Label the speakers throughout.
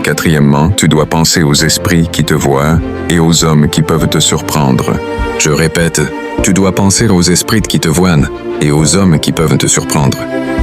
Speaker 1: Quatrièmement, tu dois penser aux esprits qui te voient et aux hommes qui peuvent te surprendre. Je répète, tu dois penser aux esprits qui te voient et aux hommes qui peuvent te surprendre.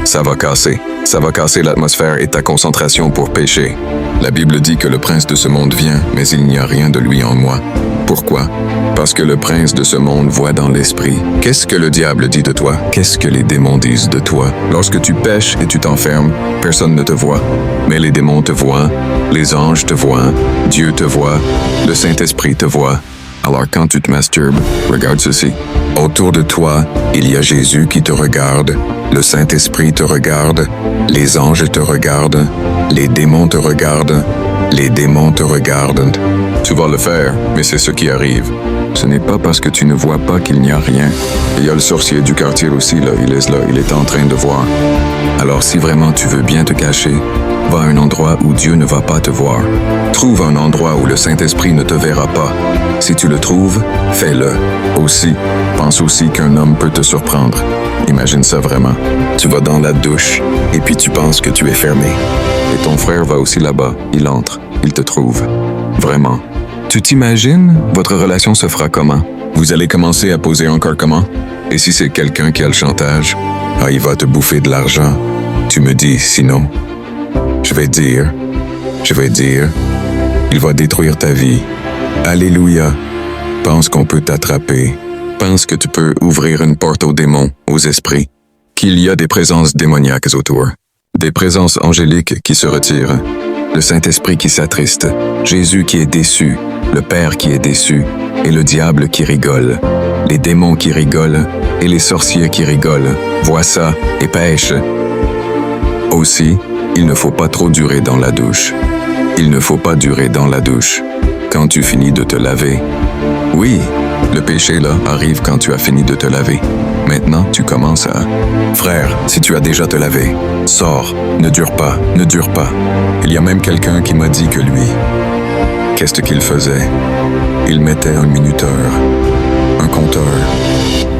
Speaker 1: Ça va casser l'atmosphère et ta concentration pour pécher. La Bible dit que le prince de ce monde vient, mais il n'y a rien de lui en moi. Pourquoi? Parce que le prince de ce monde voit dans l'esprit. Qu'est-ce que le diable dit de toi? Qu'est-ce que les démons disent de toi? Lorsque tu pèches et tu t'enfermes, personne ne te voit. Mais les démons te voient, les anges te voient, Dieu te voit, le Saint-Esprit te voit. Alors quand tu te masturbes, regarde ceci. Autour de toi, il y a Jésus qui te regarde, le Saint-Esprit te regarde, les anges te regardent, les démons te regardent, les démons te regardent. Tu vas le faire, mais c'est ce qui arrive. Ce n'est pas parce que tu ne vois pas qu'il n'y a rien. Il y a le sorcier du quartier aussi, là, il est en train de voir. Alors si vraiment tu veux bien te cacher, va à un endroit où Dieu ne va pas te voir. Trouve un endroit où le Saint-Esprit ne te verra pas. Si tu le trouves, fais-le. Aussi, pense aussi qu'un homme peut te surprendre. Imagine ça vraiment. Tu vas dans la douche et puis tu penses que tu es fermé. Et ton frère va aussi là-bas. Il entre. Il te trouve. Vraiment. Tu t'imagines, votre relation se fera comment? Vous allez commencer à poser encore comment? Et si c'est quelqu'un qui a le chantage? Ah, il va te bouffer de l'argent. Tu me dis sinon. Je vais dire, il va détruire ta vie. Alléluia. Pense qu'on peut t'attraper. Pense que tu peux ouvrir une porte aux démons, aux esprits. Qu'il y a des présences démoniaques autour. Des présences angéliques qui se retirent. Le Saint-Esprit qui s'attriste. Jésus qui est déçu. Le Père qui est déçu. Et le diable qui rigole. Les démons qui rigolent. Et les sorciers qui rigolent. Vois ça et pêche. Aussi, il ne faut pas trop durer dans la douche. Il ne faut pas durer dans la douche. Quand tu finis de te laver. Oui, le péché là arrive quand tu as fini de te laver. Maintenant, tu commences à... Frère, si tu as déjà te lavé, sors, ne dure pas. Il y a même quelqu'un qui m'a dit que lui, qu'est-ce qu'il faisait? Il mettait un minuteur, un compteur.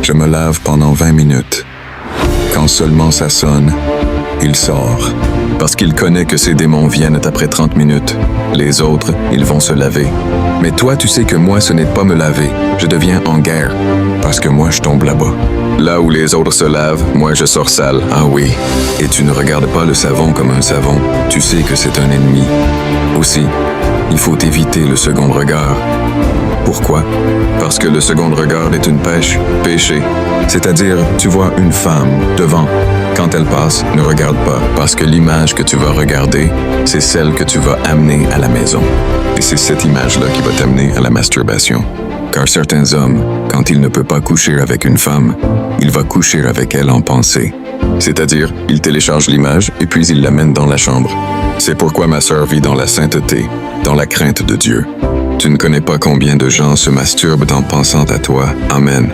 Speaker 1: Je me lave pendant 20 minutes. Quand seulement ça sonne, il sort. Parce qu'il connaît que ces démons viennent après 30 minutes. Les autres, ils vont se laver. Mais toi, tu sais que moi, ce n'est pas me laver. Je deviens en guerre. Parce que moi, je tombe là-bas. Là où les autres se lavent, moi, je sors sale. Ah oui. Et tu ne regardes pas le savon comme un savon. Tu sais que c'est un ennemi. Aussi, il faut éviter le second regard. Pourquoi? Parce que le second regard est une péché. C'est-à-dire, tu vois une femme devant. Quand elle passe, ne regarde pas, parce que l'image que tu vas regarder, c'est celle que tu vas amener à la maison. Et c'est cette image-là qui va t'amener à la masturbation. Car certains hommes, quand il ne peut pas coucher avec une femme, il va coucher avec elle en pensée. C'est-à-dire, il télécharge l'image et puis il l'amène dans la chambre. C'est pourquoi ma sœur vit dans la sainteté, dans la crainte de Dieu. Tu ne connais pas combien de gens se masturbent en pensant à toi. Amen.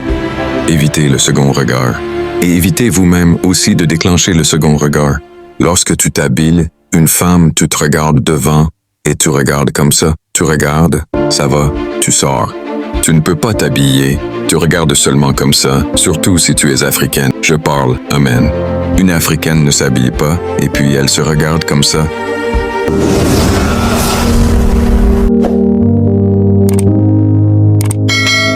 Speaker 1: Évitez le second regard. Et évitez vous-même aussi de déclencher le second regard. Lorsque tu t'habilles, une femme, tu te regardes devant et tu regardes comme ça. Tu regardes, ça va, tu sors. Tu ne peux pas t'habiller, tu regardes seulement comme ça, surtout si tu es africaine. Je parle, amen. Une africaine ne s'habille pas et puis elle se regarde comme ça.